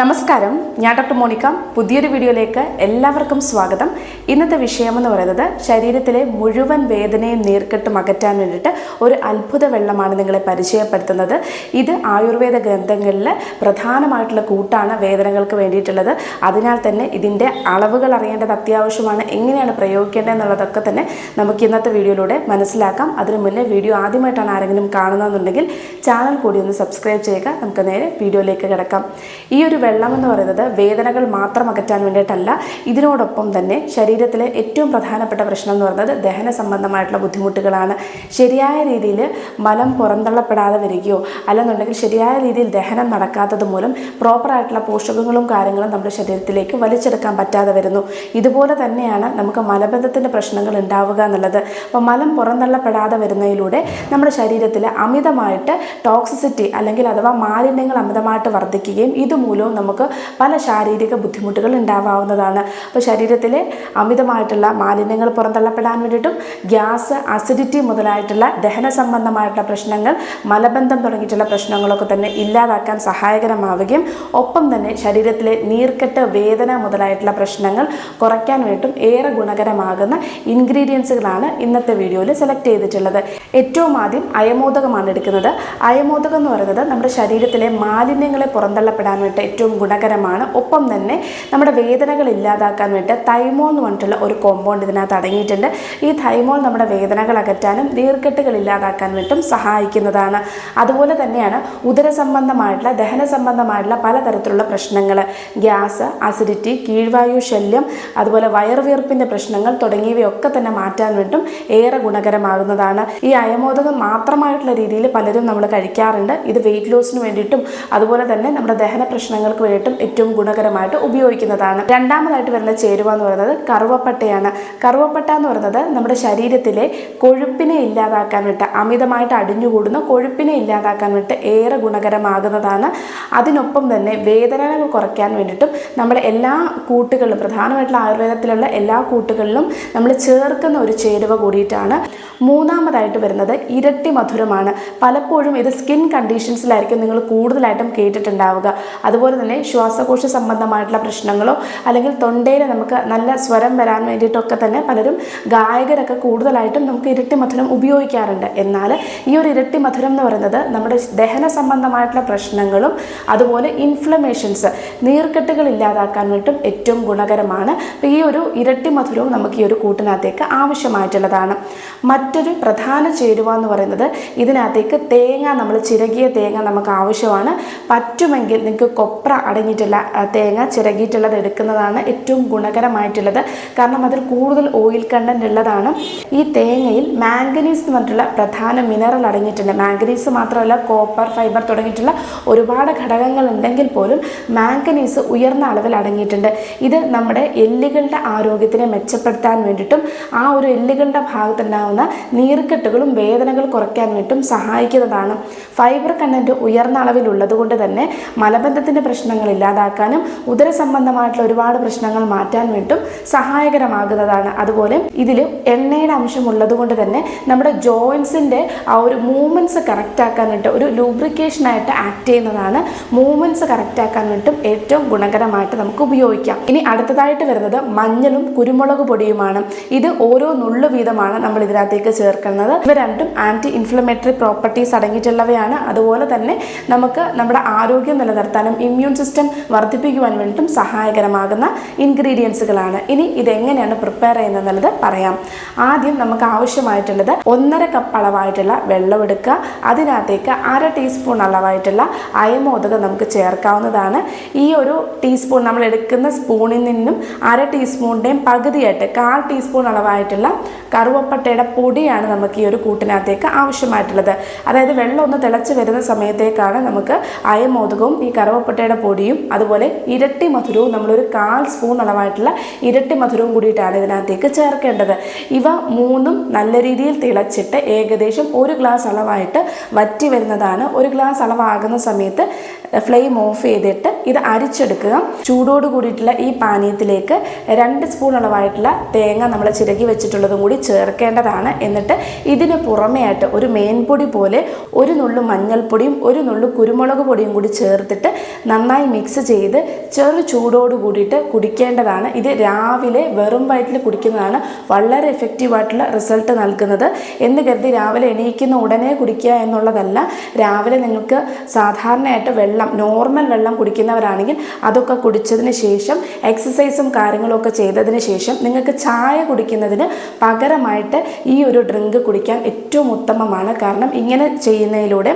നമസ്കാരം, ഞാൻ doctor Monica. പുതിയൊരു വീഡിയോയിലേക്ക് എല്ലാവർക്കും സ്വാഗതം. ഇന്നത്തെ വിഷയമെന്ന് പറയുന്നത് ശരീരത്തിലെ മുഴുവൻ വേദനയും നീർക്കെട്ടും അകറ്റാൻ വേണ്ടിയിട്ട് ഒരു അത്ഭുത വെള്ളമാണ് നിങ്ങളെ പരിചയപ്പെടുത്തുന്നത്. ഇത് ആയുർവേദ ഗ്രന്ഥങ്ങളിൽ പ്രധാനമായിട്ടുള്ള കൂട്ടാണ് വേദനകൾക്ക് വേണ്ടിയിട്ടുള്ളത്. അതിനാൽ തന്നെ ഇതിൻ്റെ അളവുകൾ അറിയേണ്ടത് അത്യാവശ്യമാണ്. എങ്ങനെയാണ് പ്രയോഗിക്കേണ്ടത് എന്നുള്ളതൊക്കെ തന്നെ നമുക്ക് ഇന്നത്തെ വീഡിയോയിലൂടെ മനസ്സിലാക്കാം. അതിനു മുന്നേ വീഡിയോ ആദ്യമായിട്ടാണ് ആരെങ്കിലും കാണുന്നതെന്നുണ്ടെങ്കിൽ ചാനൽ കൂടി ഒന്ന് സബ്സ്ക്രൈബ് ചെയ്യുക. നമുക്ക് നേരെ വീഡിയോയിലേക്ക് കിടക്കാം. ഈ ഒരു വെള്ളം എന്ന് പറയുന്നത് വേദനകൾ മാത്രം അകറ്റാൻ വേണ്ടിയിട്ടല്ല, ഇതിനോടൊപ്പം തന്നെ ശരീരത്തിലെ ഏറ്റവും പ്രധാനപ്പെട്ട പ്രശ്നം എന്ന് പറയുന്നത് ദഹന സംബന്ധമായിട്ടുള്ള ബുദ്ധിമുട്ടുകളാണ്. ശരിയായ രീതിയിൽ മലം പുറന്തള്ളപ്പെടാതെ വരികയോ അല്ലെന്നുണ്ടെങ്കിൽ ശരിയായ രീതിയിൽ ദഹനം നടക്കാത്തത് മൂലം പ്രോപ്പറായിട്ടുള്ള പോഷകങ്ങളും കാര്യങ്ങളും നമ്മുടെ ശരീരത്തിലേക്ക് വലിച്ചെടുക്കാൻ പറ്റാതെ വരുന്നു. ഇതുപോലെ തന്നെയാണ് നമുക്ക് മലബന്ധത്തിൻ്റെ പ്രശ്നങ്ങൾ ഉണ്ടാവുക എന്നുള്ളത്. അപ്പോൾ മലം പുറന്തള്ളപ്പെടാതെ വരുന്നതിലൂടെ നമ്മുടെ ശരീരത്തിൽ അമിതമായിട്ട് ടോക്സിസിറ്റി അല്ലെങ്കിൽ അഥവാ മാലിന്യങ്ങൾ അമിതമായിട്ട് വർദ്ധിക്കുകയും ഇതുമൂലവും നമുക്ക് പല ശാരീരിക ബുദ്ധിമുട്ടുകൾ ഉണ്ടാവാവുന്നതാണ്. അപ്പോൾ ശരീരത്തിലെ അമിതമായിട്ടുള്ള മാലിന്യങ്ങൾ പുറന്തള്ളപ്പെടാൻ വേണ്ടിയിട്ടും ഗ്യാസ്, അസിഡിറ്റി മുതലായിട്ടുള്ള ദഹന സംബന്ധമായിട്ടുള്ള പ്രശ്നങ്ങൾ, മലബന്ധം തുടങ്ങിയിട്ടുള്ള പ്രശ്നങ്ങളൊക്കെ തന്നെ ഇല്ലാതാക്കാൻ സഹായകരമാവുകയും ഒപ്പം തന്നെ ശരീരത്തിലെ നീർക്കെട്ട്, വേദന മുതലായിട്ടുള്ള പ്രശ്നങ്ങൾ കുറയ്ക്കാൻ വേണ്ടിയിട്ടും ഏറെ ഗുണകരമാകുന്ന ഇൻഗ്രീഡിയൻസുകളാണ് ഇന്നത്തെ വീഡിയോയിൽ സെലക്ട് ചെയ്തിട്ടുള്ളത്. ഏറ്റവും ആദ്യം അയമോദകമാണ് എടുക്കുന്നത്. അയമോദകം എന്ന് പറയുന്നത് നമ്മുടെ ശരീരത്തിലെ മാലിന്യങ്ങളെ പുറന്തള്ളപ്പെടാൻ വേണ്ടി ഏറ്റവും ഗുണകരമാണ്. ഒപ്പം തന്നെ നമ്മുടെ വേദനകൾ ഇല്ലാതാക്കാൻ വേണ്ടി തൈമോൾ എന്ന് പറഞ്ഞിട്ടുള്ള ഒരു കോമ്പൗണ്ട് ഇതിനകത്ത് അടങ്ങിയിട്ടുണ്ട്. ഈ തൈമോൾ നമ്മുടെ വേദനകൾ അകറ്റാനും നീർക്കെട്ടുകൾ ഇല്ലാതാക്കാൻ വേണ്ടിയിട്ടും സഹായിക്കുന്നതാണ്. അതുപോലെ തന്നെയാണ് ഉദര സംബന്ധമായിട്ടുള്ള, ദഹന സംബന്ധമായിട്ടുള്ള പലതരത്തിലുള്ള പ്രശ്നങ്ങൾ, ഗ്യാസ്, അസിഡിറ്റി, കീഴ്വായു ശല്യം, അതുപോലെ വയറുവീർപ്പിൻ്റെ പ്രശ്നങ്ങൾ തുടങ്ങിയവയൊക്കെ തന്നെ മാറ്റാൻ വേണ്ടിയിട്ടും ഏറെ ഗുണകരമാകുന്നതാണ്. ഈ അയമോദകം മാത്രമായിട്ടുള്ള രീതിയിൽ പലരും നമ്മൾ കഴിക്കാറുണ്ട്. ഇത് വെയിറ്റ് ലോസിന് വേണ്ടിയിട്ടും അതുപോലെ തന്നെ നമ്മുടെ ദഹന പ്രശ്നങ്ങൾക്ക് വേണ്ടിയിട്ടും ഏറ്റവും ഗുണകരമായിട്ട് ഉപയോഗിക്കുന്നതാണ്. രണ്ടാമതായിട്ട് വരുന്ന ചേരുവ എന്ന് പറയുന്നത് കറുവപ്പട്ടയാണ്. കറുവപ്പട്ട എന്ന് പറയുന്നത് നമ്മുടെ ശരീരത്തിലെ കൊഴുപ്പിനെ ഇല്ലാതാക്കാൻ വേണ്ടി, അമിതമായിട്ട് അടിഞ്ഞുകൂടുന്ന കൊഴുപ്പിനെ ഇല്ലാതാക്കാൻ വേണ്ടി ഏറെ ഗുണകരമാകുന്നതാണ്. അതിനൊപ്പം തന്നെ വേദനകൾ കുറയ്ക്കാൻ വേണ്ടിയിട്ടും നമ്മുടെ എല്ലാ കൂട്ടുകളിലും, പ്രധാനമായിട്ടുള്ള ആയുർവേദത്തിലുള്ള എല്ലാ കൂട്ടുകളിലും നമ്മൾ ചേർക്കുന്ന ഒരു ചേരുവ കൂടിയിട്ടാണ്. മൂന്നാമതായിട്ട് വരുന്നത് ഇരട്ടി മധുരമാണ്. പലപ്പോഴും ഇത് സ്കിൻ കണ്ടീഷൻസിലായിരിക്കും നിങ്ങൾ കൂടുതലായിട്ടും കേട്ടിട്ടുണ്ടാവുക. അതുപോലെ തന്നെ ശ്വാസകോശ സംബന്ധമായിട്ടുള്ള പ്രശ്നങ്ങളോ അല്ലെങ്കിൽ തൊണ്ടയിൽ നമുക്ക് നല്ല സ്വരം വരാൻ വേണ്ടിയിട്ടൊക്കെ തന്നെ പലരും ഗായകരൊക്കെ കൂടുതലായിട്ടും നമുക്ക് ഇരട്ടി മധുരം ഉപയോഗിക്കാറുണ്ട്. എന്നാൽ ഈ ഒരു ഇരട്ടി മധുരം എന്ന് പറയുന്നത് നമ്മുടെ ദഹന സംബന്ധമായിട്ടുള്ള പ്രശ്നങ്ങളും അതുപോലെ ഇൻഫ്ലമേഷൻസ്, നീർക്കെട്ടുകൾ ഇല്ലാതാക്കാൻ വേണ്ടിയിട്ടും ഏറ്റവും ഗുണകരമാണ്. അപ്പോൾ ഈ ഒരു ഇരട്ടി മധുരവും നമുക്ക് ഈ ഒരു കൂട്ടിനകത്തേക്ക് ആവശ്യമായിട്ടുള്ളതാണ്. മറ്റൊരു പ്രധാന ചേരുവ എന്ന് പറയുന്നത് ഇതിനകത്തേക്ക് തേങ്ങ, നമ്മൾ ചിരകിയ തേങ്ങ നമുക്ക് ആവശ്യമാണ്. പറ്റുമെങ്കിൽ നിങ്ങൾക്ക് കൊപ്ര അടങ്ങിയിട്ടുള്ള തേങ്ങ ചിരകിയിട്ടുള്ളത് എടുക്കുന്നതാണ് ഏറ്റവും ഗുണകരമായിട്ടുള്ളത്. കാരണം അതിൽ കൂടുതൽ ഓയിൽ കണ്ടന്റ് ഉള്ളതാണ്. ഈ തേങ്ങയിൽ മാംഗനീസ് എന്ന് പറഞ്ഞിട്ടുള്ള പ്രധാന മിനറൽ അടങ്ങിയിട്ടുണ്ട്. മാംഗനീസ് മാത്രമല്ല, കോപ്പർ, ഫൈബർ തുടങ്ങിയിട്ടുള്ള ഒരുപാട് ഘടകങ്ങൾ ഉണ്ടെങ്കിൽ പോലും മാംഗനീസ് ഉയർന്ന അളവിൽ അടങ്ങിയിട്ടുണ്ട്. ഇത് നമ്മുടെ എല്ലുകളുടെ ആരോഗ്യത്തിനെ മെച്ചപ്പെടുത്താൻ വേണ്ടിയിട്ടും ആ ഒരു എല്ലുകളുടെ ഭാഗത്തുണ്ടാകുന്ന നീർക്കെട്ടുകളും വേദനകൾ കുറയ്ക്കാൻ വേണ്ടിയിട്ടും സഹായിക്കുന്നതാണ്. ഫൈബർ കണ്ടന്റ് ഉയർന്ന അളവിലുള്ളത് കൊണ്ട് തന്നെ മലബന്ധത്തിൻ്റെ പ്രശ്നങ്ങൾ ഇല്ലാതാക്കാനും ഉദര സംബന്ധമായിട്ടുള്ള ഒരുപാട് പ്രശ്നങ്ങൾ മാറ്റാൻ വേണ്ടിയിട്ടും സഹായകരമാകുന്നതാണ്. അതുപോലെ ഇതിൽ എണ്ണയുടെ അംശം ഉള്ളത് കൊണ്ട് തന്നെ നമ്മുടെ ജോയിൻസിൻ്റെ ആ ഒരു മൂവ്മെൻറ്റ്സ് കറക്റ്റ് ആക്കാൻ വേണ്ടി ഒരു ലൂബ്രിക്കേഷനായിട്ട് ആക്ട് ചെയ്യുന്നതാണ്. മൂവ്മെൻറ്റ്സ് കറക്റ്റ് ആക്കാൻ വേണ്ടിയിട്ടും ഏറ്റവും ഗുണകരമായിട്ട് നമുക്ക് ഉപയോഗിക്കാം. ഇനി അടുത്തതായിട്ട് വരുന്നത് മഞ്ഞളും കുരുമുളക് പൊടിയുമാണ്. ഇത് ഓരോ നുള്ളു വീതമാണ് നമ്മൾ ഇതിനകത്തേക്ക് ചേർക്കുന്നത്. ഇവ രണ്ടും ആൻറ്റി ഇൻഫ്ലമേറ്ററി പ്രോപ്പർട്ടീസ് അടങ്ങിയിട്ടുള്ളവയാണ്. അതുപോലെ തന്നെ നമുക്ക് നമ്മുടെ ആരോഗ്യം നിലനിർത്താനും ഇമ്മ്യൂൺ സിസ്റ്റം വർദ്ധിപ്പിക്കുവാൻ വേണ്ടിയിട്ടും സഹായകരമാകുന്ന ഇൻഗ്രീഡിയൻസുകളാണ്. ഇനി ഇതെങ്ങനെയാണ് പ്രിപ്പയർ ചെയ്യുന്നതെന്നുള്ളത് പറയാം. ആദ്യം നമുക്ക് ആവശ്യമായിട്ടുള്ളത് 1.5 കപ്പ് അളവായിട്ടുള്ള വെള്ളം എടുക്കുക. അതിനകത്തേക്ക് 1/2 ടീസ്പൂൺ അളവായിട്ടുള്ള അയമോദകം നമുക്ക് ചേർക്കാവുന്നതാണ്. ഈ ഒരു ടീസ്പൂൺ നമ്മൾ എടുക്കുന്ന സ്പൂണിൽ നിന്നും 1/2 ടീസ്പൂണിൻ്റെയും പകുതിയായിട്ട് 1/4 ടീസ്പൂൺ അളവായിട്ടുള്ള കറുവപ്പട്ടയുടെ പൊടിയാണ് നമുക്ക് ഈ ഒരു കൂട്ടിനകത്തേക്ക് ആവശ്യമായിട്ടുള്ളത്. അതായത് വെള്ളം ഒന്ന് തിളച്ച് വരുന്ന സമയത്തേക്കാണ് നമുക്ക് അയമോദകവും ഈ കറുവപ്പട്ടയുടെ പൊടിയും അതുപോലെ ഇരട്ടി മധുരവും നമ്മളൊരു 1/4 സ്പൂൺ അളവായിട്ടുള്ള ഇരട്ടി മധുരവും കൂടിയിട്ടാണ് ഇതിനകത്തേക്ക് ചേർക്കേണ്ടത്. ഇവ മൂന്നും നല്ല രീതിയിൽ തിളച്ചിട്ട് ഏകദേശം 1 ഗ്ലാസ് അളവായിട്ട് വറ്റി വരുന്നതാണ്. 1 ഗ്ലാസ് അളവാകുന്ന സമയത്ത് ഫ്ലെയിം ഓഫ് ചെയ്തിട്ട് ഇത് അരിച്ചെടുക്കുക. ചൂടോട് കൂടിയിട്ടുള്ള ഈ പാനീയത്തിലേക്ക് 2 സ്പൂൺ അളവായിട്ടുള്ള തേങ്ങ നമ്മൾ ചിരകി വെച്ചിട്ടുള്ളതും കൂടി ചേർക്കേണ്ടതാണ്. കുടിക്കേണ്ടതാണ്. എന്നിട്ട് ഇതിന് പുറമെയായിട്ട് ഒരു മേൻപൊടി പോലെ ഒരു നുള്ളു മഞ്ഞൾപ്പൊടിയും ഒരു നുള്ളു കുരുമുളക് പൊടിയും കൂടി ചേർത്തിട്ട് നന്നായി മിക്സ് ചെയ്ത് ചെറു ചൂടോട് കൂടിയിട്ട് കുടിക്കേണ്ടതാണ്. ഇത് രാവിലെ വെറും വയറ്റിൽ കുടിക്കുന്നതാണ് വളരെ എഫക്റ്റീവായിട്ടുള്ള റിസൾട്ട് നൽകുന്നത്. എന്ന് കരുതി രാവിലെ എണീക്കുന്ന ഉടനെ കുടിക്കുക എന്നുള്ളതല്ല. രാവിലെ നിങ്ങൾക്ക് സാധാരണയായിട്ട് നോർമൽ വെള്ളം കുടിക്കുന്നവരാണെങ്കിൽ അതൊക്കെ കുടിച്ചതിന് ശേഷം എക്സസൈസും കാര്യങ്ങളും ഒക്കെ ചെയ്തതിന് ശേഷം നിങ്ങൾക്ക് ചായ കുടിക്കുന്നതിന് പകരമായിട്ട് ഈ ഒരു ഡ്രിങ്ക് കുടിക്കാൻ ഏറ്റവും ഉത്തമമാണ്. കാരണം ഇങ്ങനെ ചെയ്യുന്നതിലൂടെ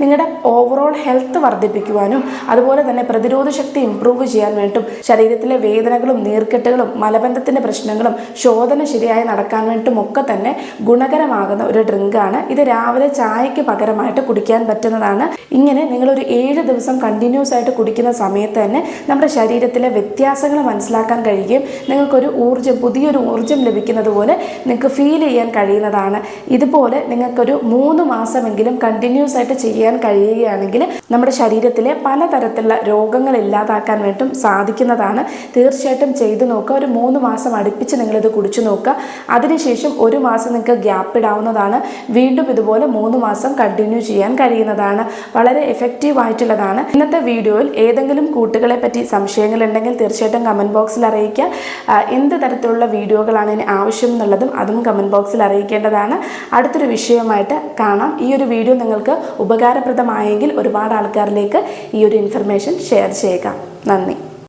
നിങ്ങളുടെ ഓവറോൾ ഹെൽത്ത് വർദ്ധിപ്പിക്കുവാനും അതുപോലെ തന്നെ പ്രതിരോധ ശക്തി ഇംപ്രൂവ് ചെയ്യാൻ വേണ്ടിയിട്ടും ശരീരത്തിലെ വേദനകളും നീർക്കെട്ടുകളും മലബന്ധത്തിൻ്റെ പ്രശ്നങ്ങളും ശോധന ശരിയായി നടക്കാൻ വേണ്ടിയിട്ടും ഒക്കെ തന്നെ ഗുണകരമാകുന്ന ഒരു ഡ്രിങ്കാണ് ഇത്. രാവിലെ ചായക്ക് പകരമായിട്ട് കുടിക്കാൻ പറ്റുന്നതാണ്. ഇങ്ങനെ നിങ്ങളൊരു 7 ദിവസം കണ്ടിന്യൂസ് ആയിട്ട് കുടിക്കുന്ന സമയത്ത് തന്നെ നമ്മുടെ ശരീരത്തിലെ വ്യത്യാസങ്ങൾ മനസ്സിലാക്കാൻ കഴിയുകയും നിങ്ങൾക്കൊരു പുതിയൊരു ഊർജ്ജം ലഭിക്കുന്നത് പോലെ നിങ്ങൾക്ക് ഫീൽ ചെയ്യാൻ കഴിയുന്നതാണ്. ഇതുപോലെ നിങ്ങൾക്കൊരു 3 മാസമെങ്കിലും കണ്ടിന്യൂസ് ആയിട്ട് ചെയ്യാൻ കഴിയുകയാണെങ്കിൽ നമ്മുടെ ശരീരത്തിലെ പലതരത്തിലുള്ള രോഗങ്ങൾ ഇല്ലാതാക്കാൻ വേണ്ടിയിട്ടും സാധിക്കുന്നതാണ്. തീർച്ചയായിട്ടും ചെയ്തു നോക്കുക. ഒരു 3 മാസം അടുപ്പിച്ച് നിങ്ങളിത് കുടിച്ചു നോക്കുക. അതിനുശേഷം 1 മാസം നിങ്ങൾക്ക് ഗ്യാപ്പ് ഇടാവുന്നതാണ്. വീണ്ടും ഇതുപോലെ 3 മാസം കണ്ടിന്യൂ ചെയ്യാൻ കഴിയുന്നതാണ്. വളരെ എഫക്റ്റീവ് ആയിട്ടുള്ളതാണ്. ഇന്നത്തെ വീഡിയോയിൽ ഏതെങ്കിലും കൂട്ടുകളെ പറ്റി സംശയങ്ങളുണ്ടെങ്കിൽ തീർച്ചയായിട്ടും കമൻറ്റ് ബോക്സിൽ അറിയിക്കുക. എന്ത് തരത്തിലുള്ള വീഡിയോകളാണ് ഇനി ആവശ്യം എന്നുള്ളതും അതും കമൻറ്റ് ബോക്സിൽ അറിയിക്കേണ്ടതാണ്. അടുത്തൊരു വിഷയവുമായിട്ട് കാണാം. ഈ ഒരു വീഡിയോ നിങ്ങൾക്ക് ഉപകാരപ്രദമായെങ്കിൽ ഒരുപാട് ആൾക്കാരിലേക്ക് ഈ ഒരു ഇൻഫർമേഷൻ ഷെയർ ചെയ്യുക. നന്ദി.